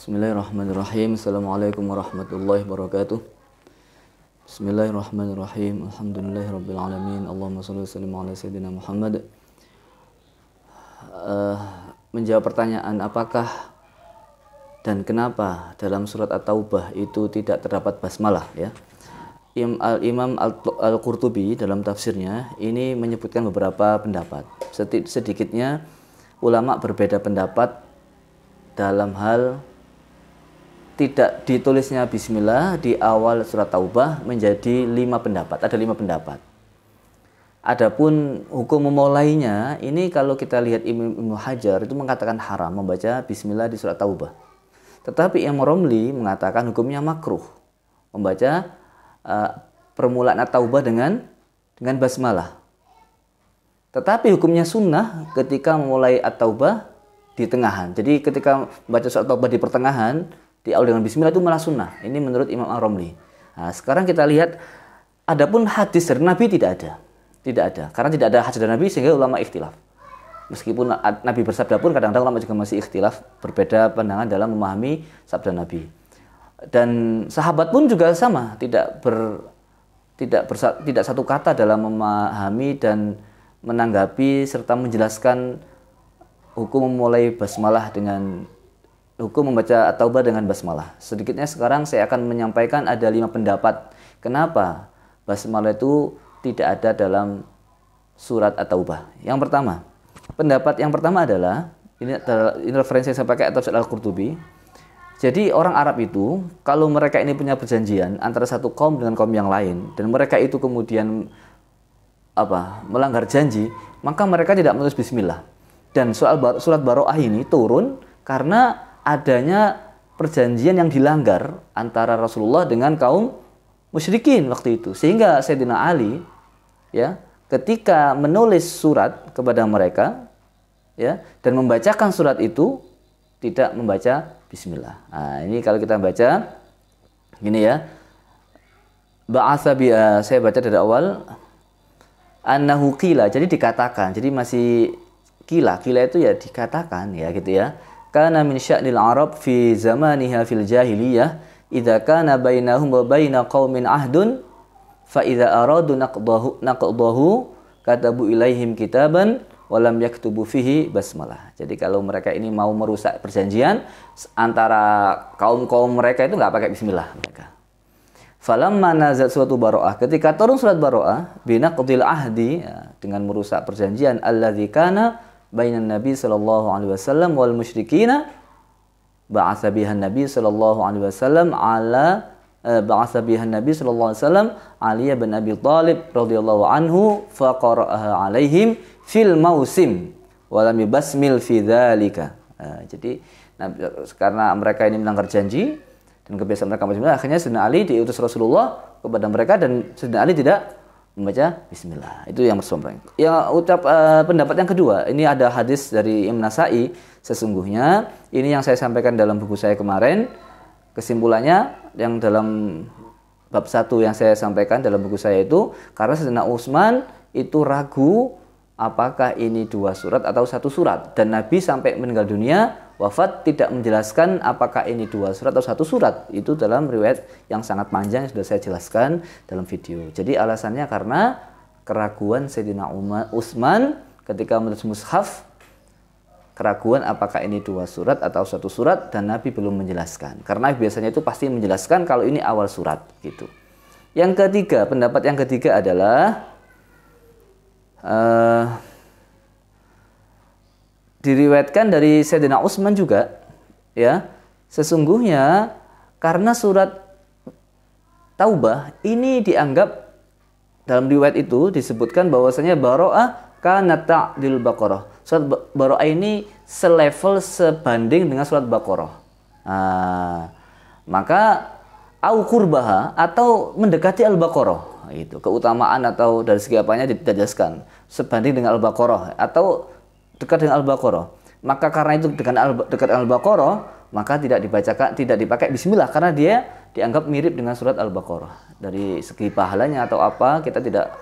Bismillahirrahmanirrahim. Assalamualaikum warahmatullahi wabarakatuh. Bismillahirrahmanirrahim. Alhamdulillahirabbil alamin. Allahumma shalli wa sallim ala sayyidina Muhammad. Menjawab pertanyaan apakah dan kenapa dalam surat At-Taubah itu tidak terdapat basmalah, ya. Imam Al-Qurtubi dalam tafsirnya ini menyebutkan beberapa pendapat. Sedikitnya ulama berbeda pendapat dalam hal tidak ditulisnya bismillah di awal surat Taubah menjadi 5 pendapat. Ada 5 pendapat. Adapun hukum memulainya, ini kalau kita lihat Ibnu Hajar itu mengatakan haram membaca bismillah di surat Taubah. Tetapi Imam Romli mengatakan hukumnya makruh membaca permulaan At-Taubah dengan basmalah. Tetapi hukumnya sunnah ketika memulai At-Taubah di tengahan. Jadi ketika membaca surat Taubah di pertengahan, di awal dengan bismillah itu malah sunnah. Ini menurut Imam Ar-Romli. Nah, sekarang kita lihat, adapun hadis dari Nabi tidak ada. Tidak ada. Karena tidak ada hadis dari Nabi sehingga ulama ikhtilaf. Meskipun Nabi bersabda pun kadang-kadang ulama juga masih ikhtilaf, berbeda pandangan dalam memahami sabda Nabi. Dan sahabat pun juga sama, tidak satu kata dalam memahami dan menanggapi serta menjelaskan hukum memulai basmalah dengan hukum membaca At-Taubah dengan basmalah. Sedikitnya sekarang saya akan menyampaikan ada 5 pendapat kenapa basmalah itu tidak ada dalam surat At-Taubah. Yang pertama, pendapat yang pertama adalah ini referensi yang saya pakai atau Al-Qurtubi. Jadi orang Arab itu kalau mereka ini punya perjanjian antara satu kaum dengan kaum yang lain dan mereka itu kemudian melanggar janji, maka mereka tidak menulis bismillah. Dan surat Baroah ini turun karena adanya perjanjian yang dilanggar antara Rasulullah dengan kaum musyrikin waktu itu. Sehingga Sayyidina Ali, ya, ketika menulis surat kepada mereka, ya, dan membacakan surat itu tidak membaca bismillah. Nah, ini kalau kita baca gini, ya. Saya baca dari awal annahu qila, jadi dikatakan. Jadi masih qila itu ya dikatakan, ya gitu, ya. Kana min sya'nil Arab fi zamaniha fil jahiliyah idza kana bainahum wa baina qaumin ahdun fa idza aradu naqdahu katabu ilaihim kitaban wa lam yaktubu fihi basmalah. Jadi kalau mereka ini mau merusak perjanjian antara kaum-kaum mereka itu enggak pakai bismillah mereka. Falamma nazat suatu Baroah, ketika turun surat Baroah binaqdil ahdi, ya, dengan merusak perjanjian alladzi kana bainan Nabi sallallahu alaihi wasallam wal musyrikina ba'atsa bihan Nabi sallallahu alaihi wasallam Ali bin Abi Thalib radhiyallahu anhu faqara'aha alaihim fil mausim wa lam yubasmil fi dzalika. Jadi karena mereka ini melanggar janji dan kebiasaan mereka bismillah, akhirnya Sayyidina Ali diutus Rasulullah kepada mereka dan Sayyidina Ali tidak membaca bismillah. Itu yang pertama. Pendapat yang kedua, ini ada hadis dari Imam Nasai. Sesungguhnya ini yang saya sampaikan dalam buku saya kemarin. Kesimpulannya yang dalam bab 1 yang saya sampaikan dalam buku saya itu, karena Sayyidina Utsman itu ragu apakah ini 2 surat atau 1 surat, dan Nabi sampai meninggal dunia wafat tidak menjelaskan apakah ini 2 surat atau 1 surat. Itu dalam riwayat yang sangat panjang yang sudah saya jelaskan dalam video. Jadi alasannya karena keraguan Sayyidina Utsman ketika menulis mushaf, keraguan apakah ini 2 surat atau 1 surat, dan Nabi belum menjelaskan. Karena biasanya itu pasti menjelaskan kalau ini awal surat gitu. Yang ketiga, pendapat yang ketiga adalah diriwayatkan dari Sayyidina Utsman juga, ya, sesungguhnya karena surat Taubah ini dianggap dalam riwayat itu disebutkan bahwasanya Baroah kana ta'dil Baqarah. Surat Baroah ini selevel sebanding dengan surat Baqarah. Maka au qurbaha atau mendekati Al-Baqarah. Itu keutamaan atau dari segi apanya dijelaskan sebanding dengan Al-Baqarah atau dekat dengan Al-Baqarah. Maka karena itu dekat Al-Baqarah, maka tidak dipakai bismillah karena dia dianggap mirip dengan surat Al-Baqarah. Dari segi pahalanya atau apa kita tidak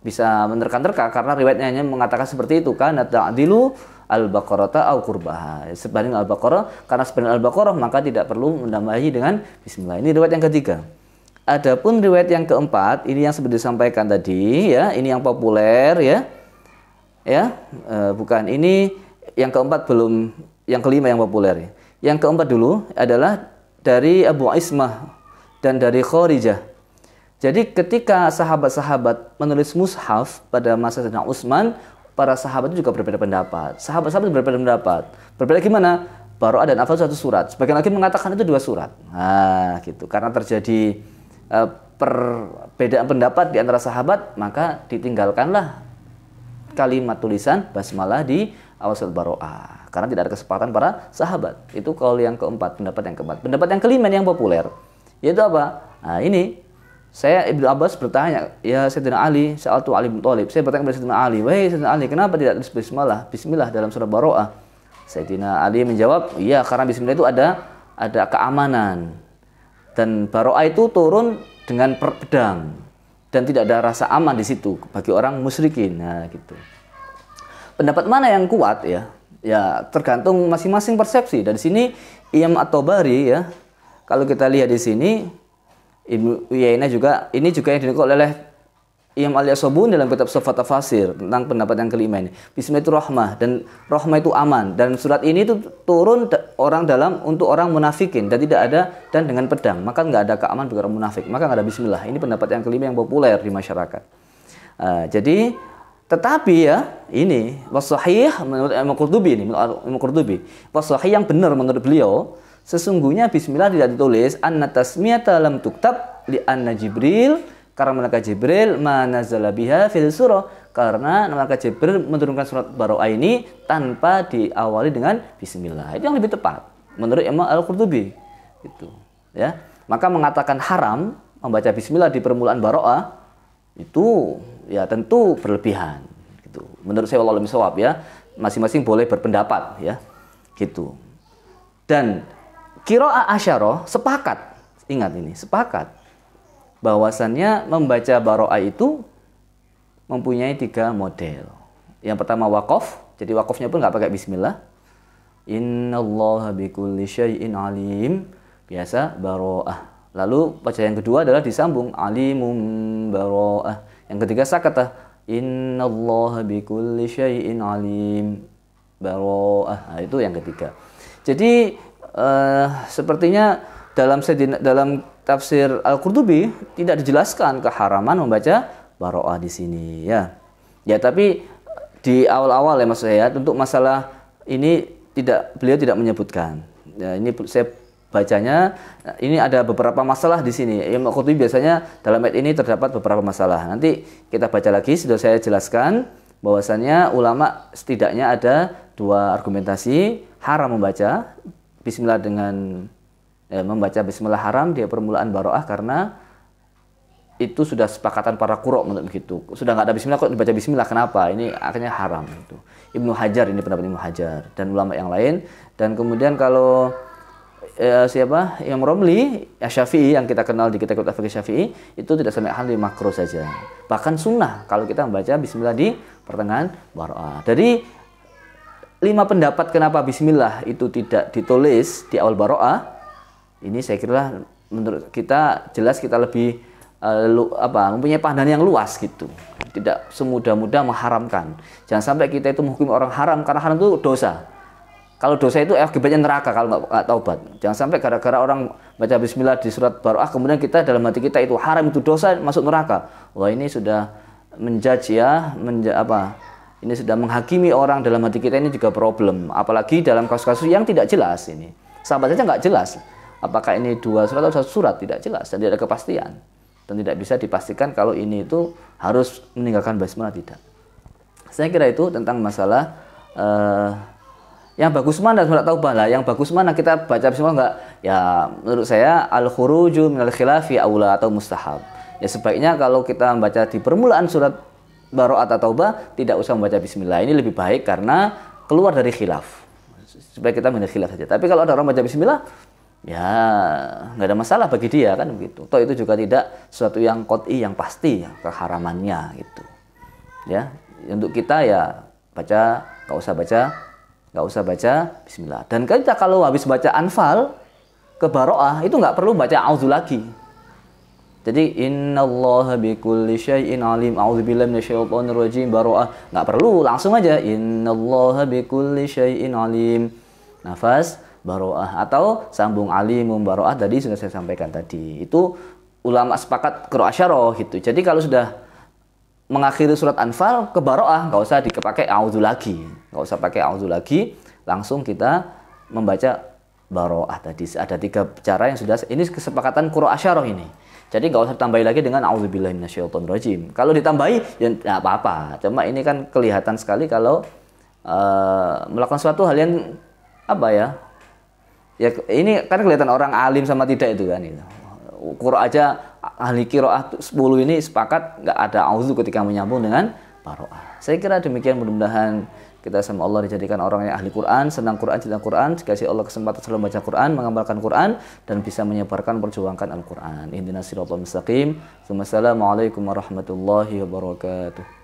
bisa menerka-nerka karena riwayatnya hanya mengatakan seperti itu, kan ta'dilu al-baqarata au qurbaha. Sebanding al-baqarah, karena sebanding al-baqarah maka tidak perlu menambahi dengan bismillah. Ini riwayat yang ketiga. Adapun riwayat yang keempat, ini yang seperti disampaikan tadi ya, ini yang populer ya. Bukan, ini yang keempat belum, yang kelima yang populer ya. Yang keempat dulu adalah dari Abu Ismah dan dari Kharijah. Jadi ketika sahabat-sahabat menulis mushaf pada masa Sayyidina Utsman, para sahabat itu juga berbeda pendapat. Sahabat-sahabat berbeda pendapat. Berbeda gimana? Baro'ah dan Afdal satu surat. Sebagian lagi mengatakan itu 2 surat. Nah, gitu. Karena terjadi perbedaan pendapat di antara sahabat, maka ditinggalkanlah kalimat tulisan basmalah di awal surat Baro'ah. Karena tidak ada kesepakatan para sahabat. Itu qaul yang keempat, pendapat yang keempat. Pendapat yang kelima yang populer, yaitu apa? Nah, ini saya Ibnu Abbas bertanya, ya Sayyidina Ali, sa'altu Ali bin Thalib. Saya bertanya kepada Sayyidina Ali, wahai Sayyidina Ali, kenapa tidak tulis bismillah dalam surat Baro'ah? Sayyidina Ali menjawab, iya karena bismillah itu ada keamanan. Dan Baro'ah itu turun dengan pedang dan tidak ada rasa aman di situ bagi orang musyrikin. Nah, gitu. Pendapat mana yang kuat ya? Ya, tergantung masing-masing persepsi. Dan di sini Imam At-Tabari ya, kalau kita lihat di sini Ibnu Uyainah juga, ini juga yang dinukil oleh Imam Al-Yasabun dalam kitab Sifat Tafsir tentang pendapat yang kelima ini. Bismillah itu rahmah, dan rahmah itu aman, dan surat ini itu turun untuk orang munafikin dan tidak ada dan dengan pedang, maka nggak ada keamanan bagi orang munafik, maka nggak ada bismillah. Ini pendapat yang kelima yang populer di masyarakat. Jadi tetapi ya ini wasahih menurut Imam Qurtubi, wasahih yang benar menurut beliau, sesungguhnya bismillah tidak ditulis anna tasmiyata lam tuktab li anna Jibril, karena malaikat Jibril manazala biha fil surah, karena malaikat Jibril menurunkan surat Baro'ah ini tanpa diawali dengan bismillah. Itu yang lebih tepat menurut Imam Al-Qurtubi. Gitu, ya. Maka mengatakan haram membaca bismillah di permulaan Baro'ah itu ya tentu berlebihan. Gitu. Menurut saya wallahu a'lam bishawab ya. Masing-masing boleh berpendapat ya. Gitu. Dan Qiraah Asyarah sepakat, ingat ini, sepakat bahwasannya membaca Baro'ah itu mempunyai 3 model. Yang pertama waqaf, jadi waqafnya pun nggak pakai bismillah. Innallaha bikulli syai'in alim, biasa Baro'ah. Lalu baca yang kedua adalah disambung alimum Baro'ah. Yang ketiga sakatah, innallaha bikulli syai'in alim Baro'ah. Nah, itu yang ketiga. Jadi sepertinya dalam tafsir Al-Qurtubi tidak dijelaskan keharaman membaca Baro'ah di sini ya. Ya, tapi di awal-awal ya maksud saya untuk masalah ini beliau tidak menyebutkan. Ya, ini saya bacanya ini ada beberapa masalah di sini. Imam Al-Qurtubi biasanya dalam ayat ini terdapat beberapa masalah. Nanti kita baca lagi, sudah saya jelaskan bahwasannya ulama setidaknya ada 2 argumentasi haram membaca bismillah dengan membaca bismillah haram di permulaan Baro'ah karena itu sudah sepakatan para qurra menurut begitu. Sudah nggak ada bismillah kok dibaca bismillah, kenapa? Ini akhirnya haram itu. Ibnu Hajar, ini pendapat Ibnu Hajar dan ulama yang lain. Dan kemudian kalau Imam Romli Syafi'i yang kita kenal di kitab fikih Syafi'i itu tidak sampai hal makruh saja. Bahkan sunnah kalau kita membaca bismillah di pertengahan Baro'ah. Dari 5 pendapat kenapa bismillah itu tidak ditulis di awal Baro'ah, ini saya kira menurut kita jelas kita lebih mempunyai pandangan yang luas gitu. Tidak semudah-mudah mengharamkan. Jangan sampai kita itu menghukumi orang haram karena haram itu dosa. Kalau dosa itu akibatnya neraka kalau nggak taubat. Jangan sampai gara-gara orang baca bismillah di surat Baro'ah kemudian kita dalam hati kita itu haram, itu dosa, masuk neraka. Wah, ini sudah menjudge ya, ini sudah menghakimi orang dalam hati kita, ini juga problem. Apalagi dalam kasus-kasus yang tidak jelas ini. Sahabat saja nggak jelas. Apakah ini 2 surat atau 1 surat? Tidak jelas dan tidak ada kepastian. Dan tidak bisa dipastikan kalau ini itu harus meninggalkan basmalah, tidak. Saya kira itu tentang masalah yang bagus mana surat taubah lah. Yang bagus mana kita baca bismillah enggak? Ya menurut saya al-khuruju minal khilafi aula atau mustahab. Ya sebaiknya kalau kita membaca di permulaan surat Baro'ah atau taubah tidak usah membaca bismillah. Ini lebih baik karena keluar dari khilaf. Supaya kita menghindari khilaf saja. Tapi kalau ada orang baca bismillah, ya nggak ada masalah bagi dia kan begitu. Toh itu juga tidak sesuatu yang qat'i, yang pasti ya, keharamannya gitu. Ya, untuk kita ya baca, nggak usah baca nggak usah baca bismillah. Dan kita kalau habis baca Anfal ke Baroah itu nggak perlu baca auzu lagi. Jadi innallaha bikulli syai'in alim, a'udzubillahi minasyaitonir rajim, Baroah nggak perlu, langsung aja innallaha bikulli syai'in alim. Nafas Baroah atau sambung alimum Baroah tadi sudah saya sampaikan tadi. Itu ulama sepakat qiraah syarah gitu. Jadi kalau sudah mengakhiri surat Anfal ke Baroah nggak usah dipakai auzu lagi. Nggak usah pakai auzu lagi, langsung kita membaca Baroah tadi. Ada 3 cara yang sudah, ini kesepakatan qiraah syarah ini. Jadi nggak usah tambahi lagi dengan auzubillahi minasyaitonirrajim. Kalau ditambahi ya nggak apa-apa. Cuma ini kan kelihatan sekali kalau melakukan suatu hal yang apa ya? Ya ini kan kelihatan orang alim sama tidak itu kan. Qiraah aja ahli qiraah 10 ini sepakat nggak ada auzu ketika menyambung dengan Baroah. Saya kira demikian, mudah-mudahan kita sama Allah dijadikan orang yang ahli Quran, senang Quran, cinta Quran, dikasih Allah kesempatan selalu baca Quran, mengamalkan Quran, dan bisa menyebarkan, perjuangkan Al-Quran. Ihdinas siratal mustaqim. Wassalamualaikum warahmatullahi wabarakatuh.